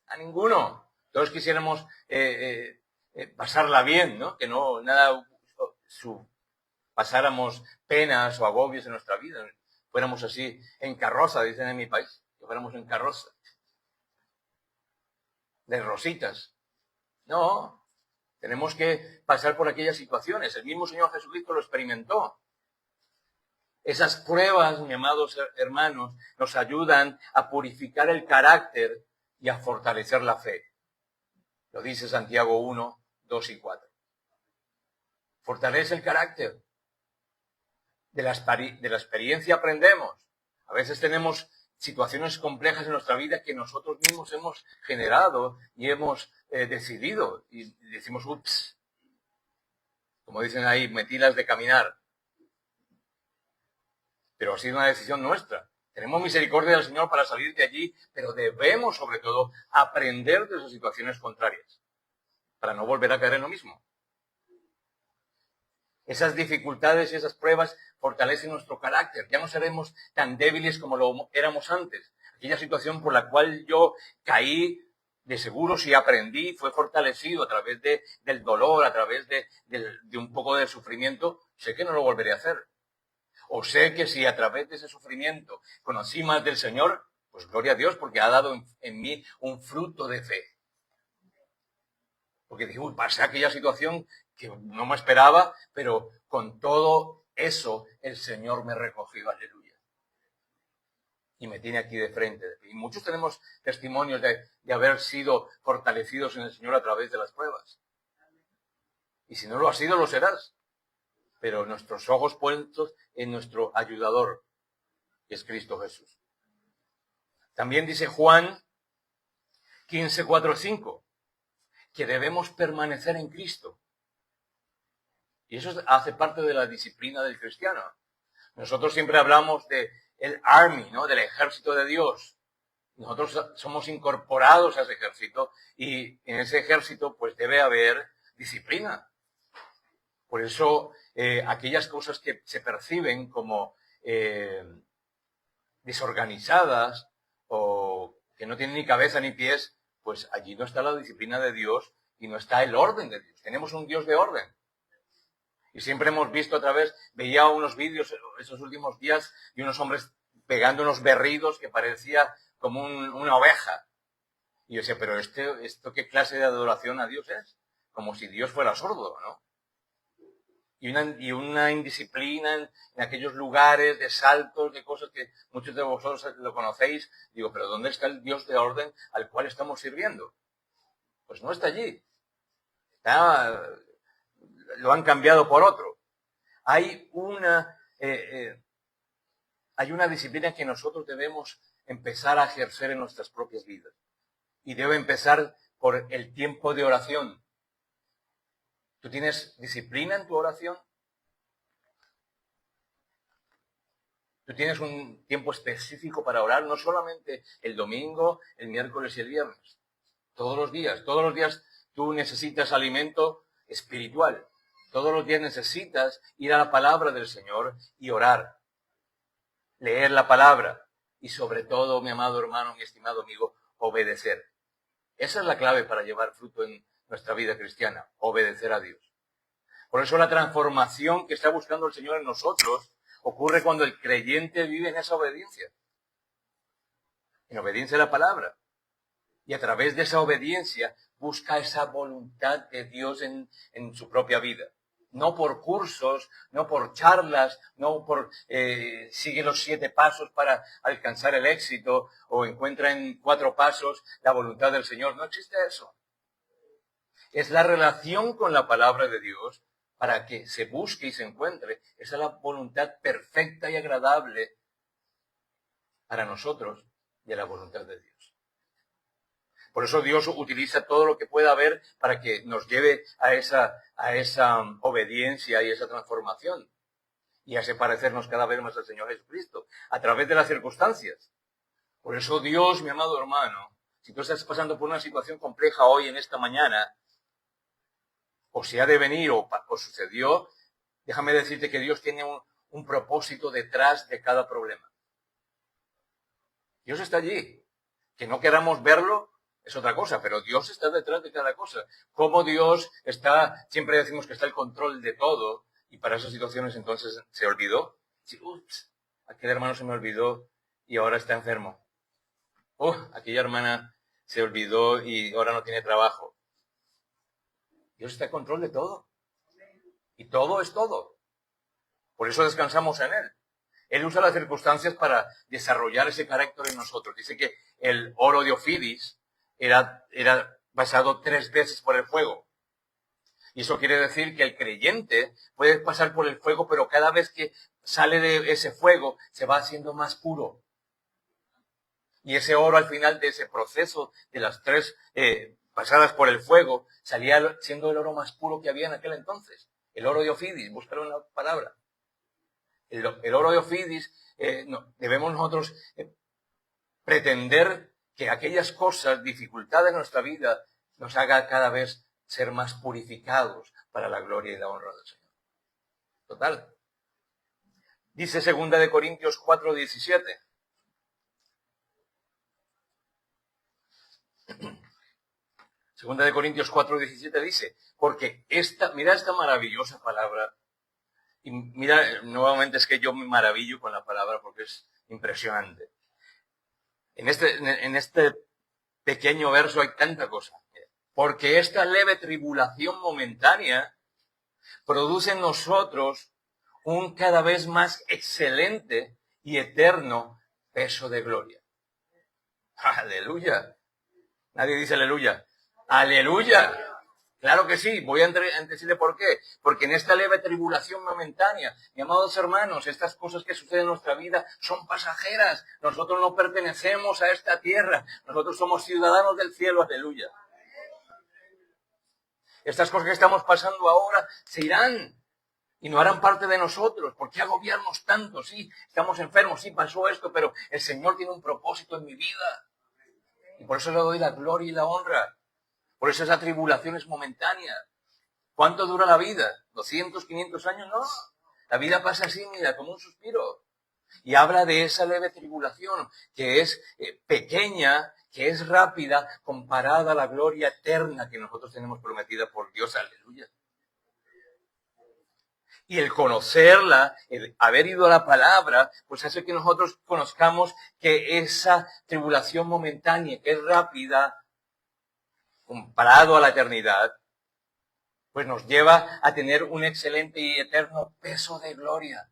A ninguno. Todos quisiéramos pasarla bien, ¿no? Que no pasáramos penas o agobios en nuestra vida. Fuéramos así en carroza, dicen en mi país, que fuéramos en carroza. De rositas. No, tenemos que pasar por aquellas situaciones. El mismo Señor Jesucristo lo experimentó. Esas pruebas, mis amados hermanos, nos ayudan a purificar el carácter y a fortalecer la fe. Lo dice Santiago 1, 2 y 4. Fortalece el carácter. De la experiencia aprendemos. A veces tenemos situaciones complejas en nuestra vida que nosotros mismos hemos generado y hemos decidido. Y decimos, ups, como dicen ahí, metilas de caminar. Pero ha sido una decisión nuestra. Tenemos misericordia del Señor para salir de allí, pero debemos, sobre todo, aprender de esas situaciones contrarias para no volver a caer en lo mismo. Esas dificultades y esas pruebas fortalecen nuestro carácter. Ya no seremos tan débiles como lo éramos antes. Aquella situación por la cual yo caí, de seguro si aprendí, fue fortalecido a través del dolor, a través de un poco de sufrimiento, sé que no lo volveré a hacer. O sé que si a través de ese sufrimiento conocí más del Señor, pues gloria a Dios porque ha dado en mí un fruto de fe. Porque dije, pasé aquella situación que no me esperaba, pero con todo eso el Señor me recogió, aleluya. Y me tiene aquí de frente. Y muchos tenemos testimonios de haber sido fortalecidos en el Señor a través de las pruebas. Y si no lo has sido, lo serás. Pero nuestros ojos puestos en nuestro ayudador, que es Cristo Jesús. También dice Juan 15, 4, 5, que debemos permanecer en Cristo. Y eso hace parte de la disciplina del cristiano. Nosotros siempre hablamos del army, ¿no? Del ejército de Dios. Nosotros somos incorporados a ese ejército y en ese ejército pues debe haber disciplina. Por eso aquellas cosas que se perciben como desorganizadas o que no tienen ni cabeza ni pies, pues allí no está la disciplina de Dios y no está el orden de Dios. Tenemos un Dios de orden. Y siempre hemos visto veía unos vídeos esos últimos días de unos hombres pegando unos berridos que parecía como una oveja. Y yo decía, pero ¿esto qué clase de adoración a Dios es? Como si Dios fuera sordo, ¿no? Y una indisciplina en aquellos lugares de saltos, de cosas que muchos de vosotros lo conocéis. Digo, pero ¿dónde está el Dios de orden al cual estamos sirviendo? Pues no está allí. Lo han cambiado por otro. Hay una disciplina que nosotros debemos empezar a ejercer en nuestras propias vidas. Y debe empezar por el tiempo de oración. ¿Tú tienes disciplina en tu oración? ¿Tú tienes un tiempo específico para orar? No solamente el domingo, el miércoles y el viernes. Todos los días tú necesitas alimento espiritual. Todos los días necesitas ir a la palabra del Señor y orar. Leer la palabra. Y sobre todo, mi amado hermano, mi estimado amigo, obedecer. Esa es la clave para llevar fruto en nuestra vida cristiana. Obedecer a Dios. Por eso la transformación que está buscando el Señor en nosotros ocurre cuando el creyente vive en esa obediencia. En obediencia a la palabra. Y a través de esa obediencia busca esa voluntad de Dios en su propia vida. No por cursos, no por charlas, no por sigue los 7 pasos para alcanzar el éxito o encuentra en 4 pasos la voluntad del Señor. No existe eso. Es la relación con la palabra de Dios para que se busque y se encuentre. Esa es la voluntad perfecta y agradable para nosotros de la voluntad de Dios. Por eso Dios utiliza todo lo que pueda haber para que nos lleve a esa obediencia y esa transformación. Y a parecernos cada vez más al Señor Jesucristo, a través de las circunstancias. Por eso Dios, mi amado hermano, si tú estás pasando por una situación compleja hoy, en esta mañana, o se ha de venir o sucedió, déjame decirte que Dios tiene un propósito detrás de cada problema. Dios está allí. Que no queramos verlo es otra cosa, pero Dios está detrás de cada cosa. Como Dios está, siempre decimos que está el control de todo, y para esas situaciones entonces se olvidó. Sí, ups, aquel hermano se me olvidó y ahora está enfermo. Aquella hermana se olvidó y ahora no tiene trabajo. Dios está en control de todo. Y todo es todo. Por eso descansamos en Él. Él usa las circunstancias para desarrollar ese carácter en nosotros. Dice que el oro de Ofidis era pasado 3 veces por el fuego. Y eso quiere decir que el creyente puede pasar por el fuego, pero cada vez que sale de ese fuego se va haciendo más puro. Y ese oro al final de ese proceso de las 3 pasadas por el fuego salía siendo el oro más puro que había en aquel entonces. El oro de Ofidis, búscalo en la palabra. El oro de Ofidis, debemos nosotros pretender que aquellas cosas, dificultades en nuestra vida, nos haga cada vez ser más purificados para la gloria y la honra del Señor. Total. Dice 2 Corintios 4:17. Segunda de Corintios 4:17 dice, porque mira esta maravillosa palabra, y mira, nuevamente es que yo me maravillo con la palabra porque es impresionante. En este pequeño verso hay tanta cosa. Porque esta leve tribulación momentánea produce en nosotros un cada vez más excelente y eterno peso de gloria. ¡Aleluya! Nadie dice aleluya. ¡Aleluya! Claro que sí, voy a decirle por qué. Porque en esta leve tribulación momentánea, mis amados hermanos, estas cosas que suceden en nuestra vida son pasajeras. Nosotros no pertenecemos a esta tierra. Nosotros somos ciudadanos del cielo, aleluya. Estas cosas que estamos pasando ahora se irán y no harán parte de nosotros. ¿Por qué agobiarnos tanto? Sí, estamos enfermos, sí, pasó esto, pero el Señor tiene un propósito en mi vida. Y por eso le doy la gloria y la honra. Por eso esa tribulación es momentánea. ¿Cuánto dura la vida? ¿200, 500 años? No. La vida pasa así, mira, como un suspiro. Y habla de esa leve tribulación, que es pequeña, que es rápida, comparada a la gloria eterna que nosotros tenemos prometida por Dios. Aleluya. Y el conocerla, el haber ido a la palabra, pues hace que nosotros conozcamos que esa tribulación momentánea, que es rápida, comparado a la eternidad, pues nos lleva a tener un excelente y eterno peso de gloria.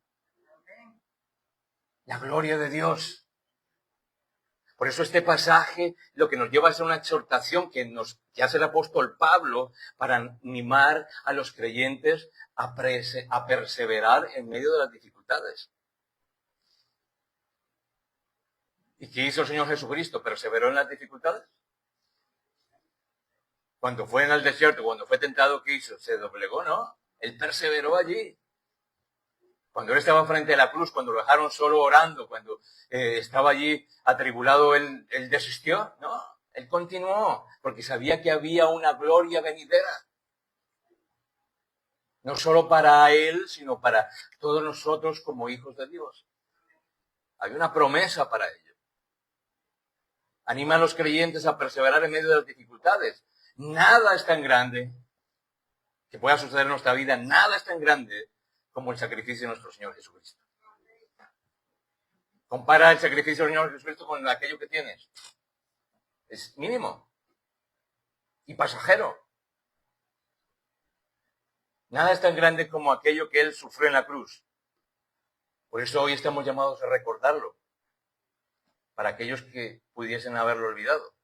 La gloria de Dios. Por eso este pasaje lo que nos lleva a ser una exhortación que hace el apóstol Pablo para animar a los creyentes a perseverar en medio de las dificultades. ¿Y qué hizo el Señor Jesucristo? ¿Perseveró en las dificultades? Cuando fue en el desierto, cuando fue tentado, ¿qué hizo? Se doblegó, ¿no? Él perseveró allí. Cuando él estaba frente a la cruz, cuando lo dejaron solo orando, cuando estaba allí atribulado, él desistió, ¿no? Él continuó, porque sabía que había una gloria venidera. No solo para él, sino para todos nosotros como hijos de Dios. Hay una promesa para ello. Anima a los creyentes a perseverar en medio de las dificultades. Nada es tan grande que pueda suceder en nuestra vida, nada es tan grande como el sacrificio de nuestro Señor Jesucristo. Compara el sacrificio del Señor Jesucristo con aquello que tienes. Es mínimo y pasajero. Nada es tan grande como aquello que Él sufrió en la cruz. Por eso hoy estamos llamados a recordarlo, para aquellos que pudiesen haberlo olvidado.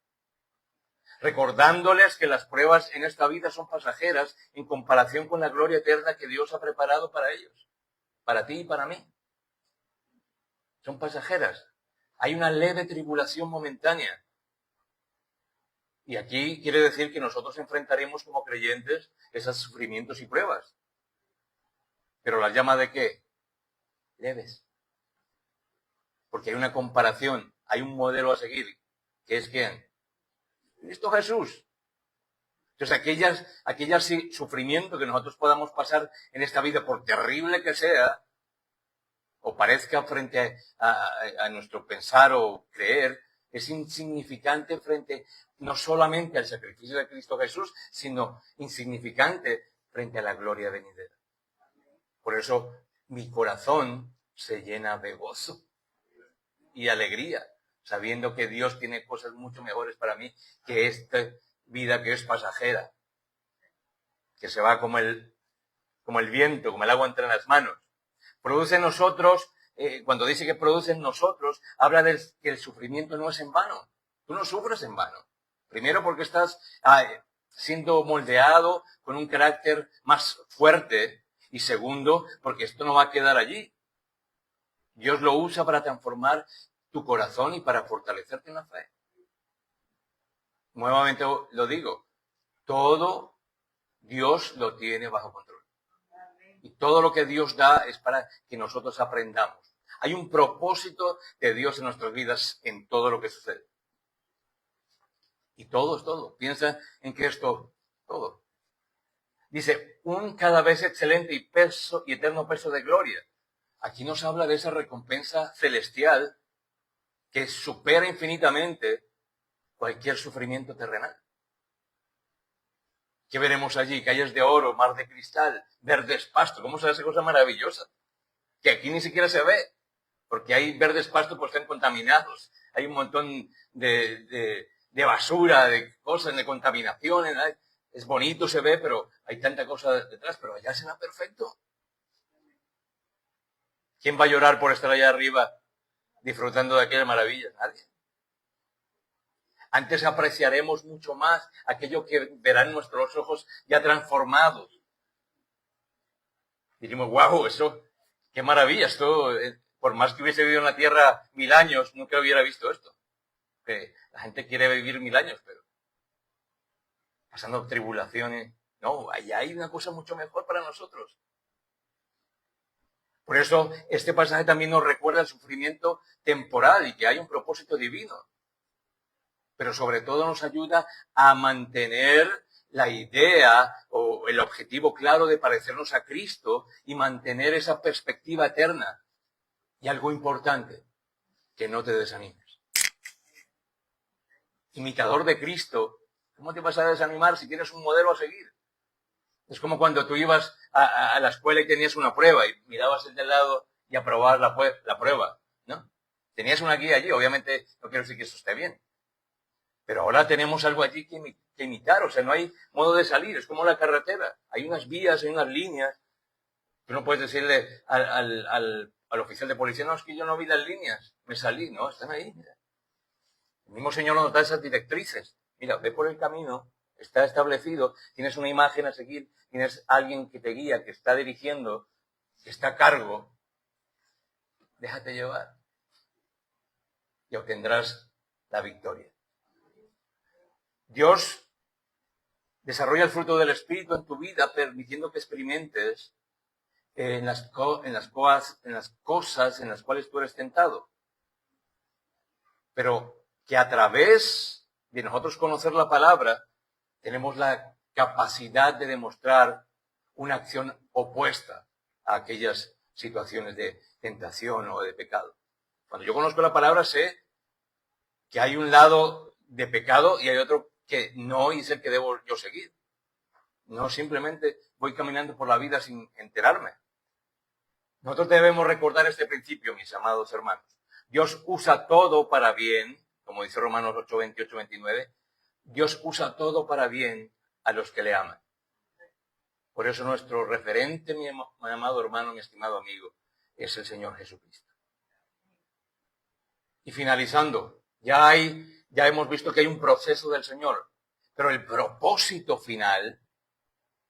recordándoles que las pruebas en esta vida son pasajeras en comparación con la gloria eterna que Dios ha preparado para ellos, para ti y para mí. Son pasajeras. Hay una leve tribulación momentánea. Y aquí quiere decir que nosotros enfrentaremos como creyentes esos sufrimientos y pruebas. ¿Pero las llama de qué? Leves. Porque hay una comparación, hay un modelo a seguir, que es ¿quién? Cristo Jesús. Entonces, aquellas sufrimientos que nosotros podamos pasar en esta vida, por terrible que sea, o parezca frente a nuestro pensar o creer, es insignificante frente no solamente al sacrificio de Cristo Jesús, sino insignificante frente a la gloria venidera. Por eso mi corazón se llena de gozo y alegría, sabiendo que Dios tiene cosas mucho mejores para mí que esta vida que es pasajera, que se va como el viento, como el agua entre las manos. Produce en nosotros, cuando dice que produce en nosotros, habla de que el sufrimiento no es en vano. Tú no sufres en vano. Primero porque estás siendo moldeado con un carácter más fuerte, y segundo porque esto no va a quedar allí. Dios lo usa para transformar tu corazón y para fortalecerte en la fe. Nuevamente lo digo, todo Dios lo tiene bajo control. Y todo lo que Dios da es para que nosotros aprendamos. Hay un propósito de Dios en nuestras vidas en todo lo que sucede. Y todo es todo. Piensa en que es todo. Todo. Dice, un cada vez excelente y eterno peso de gloria. Aquí nos habla de esa recompensa celestial que supera infinitamente cualquier sufrimiento terrenal. ¿Qué veremos allí? Calles de oro, mar de cristal, verdes pastos. ¿Cómo será esa cosa maravillosa? Que aquí ni siquiera se ve. Porque hay verdes pastos pues están contaminados. Hay un montón de basura, de cosas, de contaminación. Es bonito, se ve, pero hay tanta cosa detrás. Pero allá será perfecto. ¿Quién va a llorar por estar allá arriba disfrutando de aquellas maravillas? Nadie. Antes apreciaremos mucho más aquello que verán nuestros ojos ya transformados. Diríamos, wow, eso, qué maravilla, esto, por más que hubiese vivido en la tierra 1000 años, nunca hubiera visto esto. Que la gente quiere vivir 1000 años, pero pasando tribulaciones. No, allá hay una cosa mucho mejor para nosotros. Por eso este pasaje también nos recuerda el sufrimiento temporal y que hay un propósito divino. Pero sobre todo nos ayuda a mantener la idea o el objetivo claro de parecernos a Cristo y mantener esa perspectiva eterna. Y algo importante, que no te desanimes. Imitador de Cristo, ¿cómo te vas a desanimar si tienes un modelo a seguir? Es como cuando tú ibas a la escuela y tenías una prueba y mirabas el de lado y aprobabas la prueba, ¿no? Tenías una guía allí, obviamente no quiero decir que eso esté bien. Pero ahora tenemos algo allí que imitar, o sea, no hay modo de salir, es como la carretera. Hay unas vías, hay unas líneas. Tú no puedes decirle al oficial de policía, no, es que yo no vi las líneas, me salí, no, están ahí, mira. El mismo Señor nos da esas directrices. Mira, ve por el camino, está establecido, tienes una imagen a seguir, tienes alguien que te guía, que está dirigiendo, que está a cargo. Déjate llevar y obtendrás la victoria. Dios desarrolla el fruto del Espíritu en tu vida, permitiendo que experimentes en las cosas en las cuales tú eres tentado. Pero que a través de nosotros conocer la palabra, tenemos la capacidad de demostrar una acción opuesta a aquellas situaciones de tentación o de pecado. Cuando yo conozco la palabra, sé que hay un lado de pecado y hay otro que no es el que debo yo seguir. No simplemente voy caminando por la vida sin enterarme. Nosotros debemos recordar este principio, mis amados hermanos. Dios usa todo para bien, como dice Romanos 8, 28, 29. Dios usa todo para bien a los que le aman. Por eso nuestro referente, mi amado hermano, mi estimado amigo, es el Señor Jesucristo. Y finalizando, ya hemos visto que hay un proceso del Señor. Pero el propósito final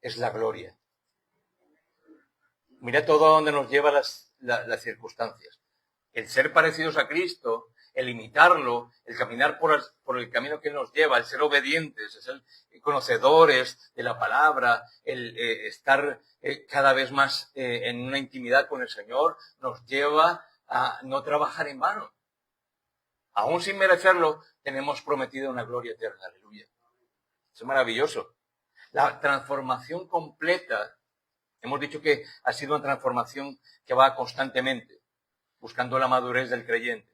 es la gloria. Mira todo a dónde nos llevan las circunstancias. El ser parecidos a Cristo, el imitarlo, el caminar por el camino que Él nos lleva, el ser obedientes, el ser conocedores de la palabra, el estar cada vez más en una intimidad con el Señor, nos lleva a no trabajar en vano. Aún sin merecerlo, tenemos prometida una gloria eterna. Aleluya. Es maravilloso. La transformación completa, hemos dicho que ha sido una transformación que va constantemente, buscando la madurez del creyente.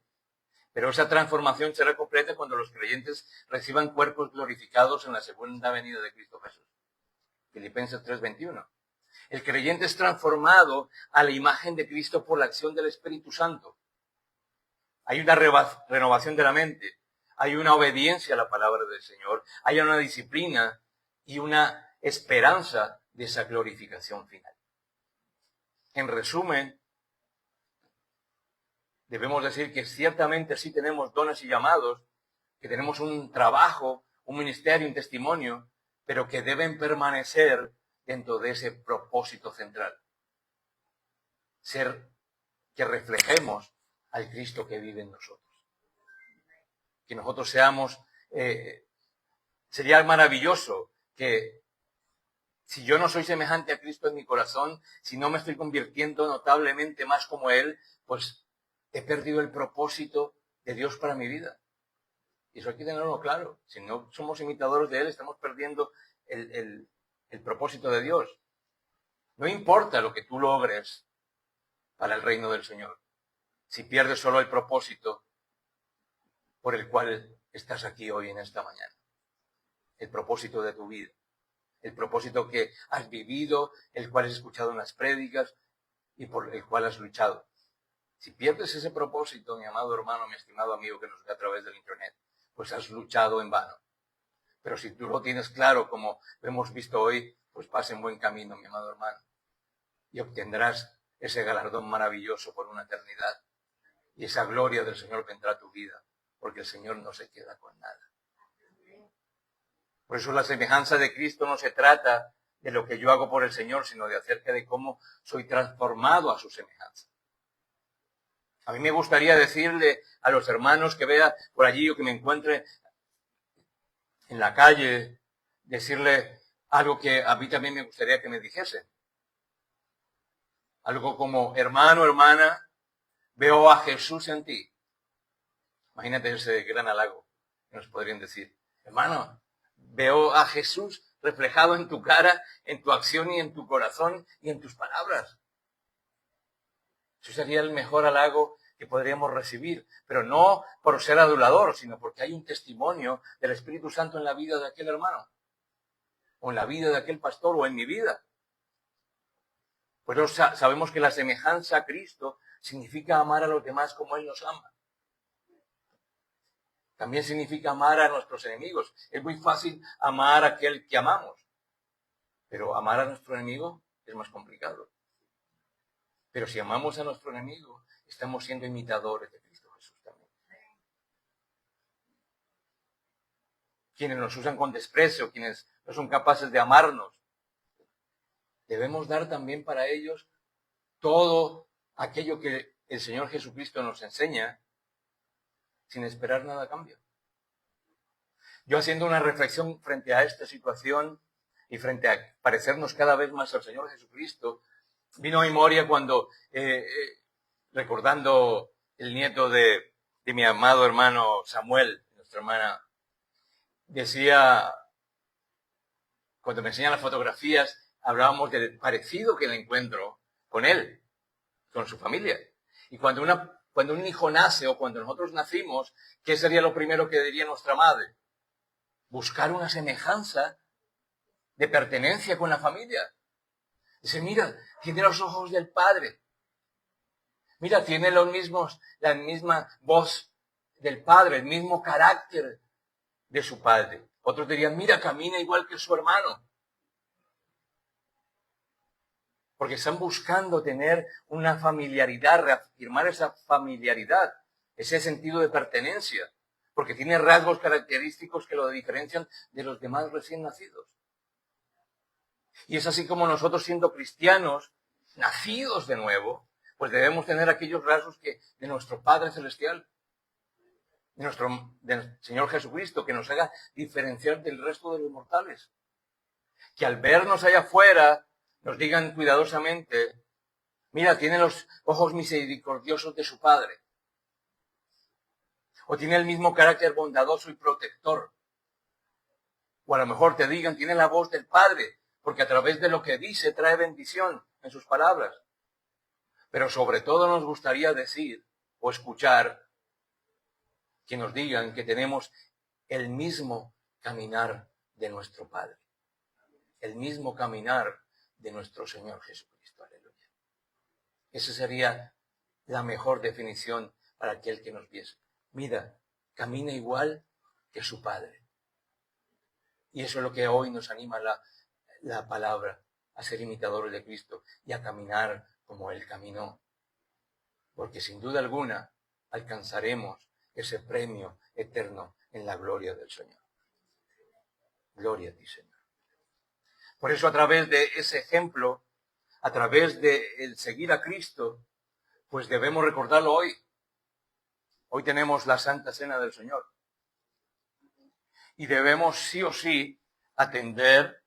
Pero esa transformación será completa cuando los creyentes reciban cuerpos glorificados en la segunda venida de Cristo Jesús. Filipenses 3:21. El creyente es transformado a la imagen de Cristo por la acción del Espíritu Santo. Hay una renovación de la mente, hay una obediencia a la palabra del Señor, hay una disciplina y una esperanza de esa glorificación final. En resumen, debemos decir que ciertamente sí tenemos dones y llamados, que tenemos un trabajo, un ministerio, un testimonio, pero que deben permanecer dentro de ese propósito central. Ser que reflejemos al Cristo que vive en nosotros. Que nosotros seamos, sería maravilloso que si yo no soy semejante a Cristo en mi corazón, si no me estoy convirtiendo notablemente más como Él, pues he perdido el propósito de Dios para mi vida. Y eso hay que tenerlo claro. Si no somos imitadores de Él, estamos perdiendo el propósito de Dios. No importa lo que tú logres para el reino del Señor, si pierdes solo el propósito por el cual estás aquí hoy en esta mañana. El propósito de tu vida. El propósito que has vivido, el cual has escuchado en las prédicas y por el cual has luchado. Si pierdes ese propósito, mi amado hermano, mi estimado amigo que nos ve a través del internet, pues has luchado en vano. Pero si tú lo tienes claro, como lo hemos visto hoy, pues vas en buen camino, mi amado hermano. Y obtendrás ese galardón maravilloso por una eternidad. Y esa gloria del Señor vendrá a tu vida, porque el Señor no se queda con nada. Por eso la semejanza de Cristo no se trata de lo que yo hago por el Señor, sino de acerca de cómo soy transformado a su semejanza. A mí me gustaría decirle a los hermanos que vea por allí o que me encuentre en la calle, decirle algo que a mí también me gustaría que me dijese. Algo como, hermano, hermana, veo a Jesús en ti. Imagínate ese gran halago que nos podrían decir. Hermano, veo a Jesús reflejado en tu cara, en tu acción y en tu corazón y en tus palabras. Eso sería el mejor halago que podríamos recibir, pero no por ser adulador, sino porque hay un testimonio del Espíritu Santo en la vida de aquel hermano, o en la vida de aquel pastor, o en mi vida. Pues sabemos que la semejanza a Cristo significa amar a los demás como Él nos ama. También significa amar a nuestros enemigos. Es muy fácil amar a aquel que amamos, pero amar a nuestro enemigo es más complicado. Pero si amamos a nuestro enemigo, estamos siendo imitadores de Cristo Jesús también. Quienes nos usan con desprecio, quienes no son capaces de amarnos, debemos dar también para ellos todo aquello que el Señor Jesucristo nos enseña sin esperar nada a cambio. Yo haciendo una reflexión frente a esta situación y frente a parecernos cada vez más al Señor Jesucristo, vino a mi memoria cuando, recordando el nieto de mi amado hermano Samuel, nuestra hermana, decía, cuando me enseñan las fotografías, hablábamos del parecido que le encuentro con él, con su familia. Y cuando un hijo nace o cuando nosotros nacimos, ¿qué sería lo primero que diría nuestra madre? Buscar una semejanza de pertenencia con la familia. Dice, mira, tiene los ojos del padre. Mira, tiene la misma voz del padre, el mismo carácter de su padre. Otros dirían, mira, camina igual que su hermano. Porque están buscando tener una familiaridad, reafirmar esa familiaridad, ese sentido de pertenencia. porque tiene rasgos característicos que lo diferencian de los demás recién nacidos. Y es así como nosotros, siendo cristianos, nacidos de nuevo, pues debemos tener aquellos rasgos que de nuestro Padre Celestial, del Señor Jesucristo, que nos haga diferenciar del resto de los mortales. Que al vernos allá afuera, nos digan cuidadosamente, mira, tiene los ojos misericordiosos de su Padre. O tiene el mismo carácter bondadoso y protector. O a lo mejor te digan, tiene la voz del Padre, porque a través de lo que dice trae bendición en sus palabras. Pero sobre todo nos gustaría decir o escuchar que nos digan que tenemos el mismo caminar de nuestro Padre. El mismo caminar de nuestro Señor Jesucristo. Aleluya. Esa sería la mejor definición para aquel que nos viese. Mira, camina igual que su Padre. Y eso es lo que hoy nos anima la palabra, a ser imitadores de Cristo y a caminar como Él caminó. Porque sin duda alguna alcanzaremos ese premio eterno en la gloria del Señor. Gloria a ti, Señor. Por eso, a través de ese ejemplo, a través de el seguir a Cristo, pues debemos recordarlo hoy. Hoy tenemos la Santa Cena del Señor. Y debemos sí o sí atender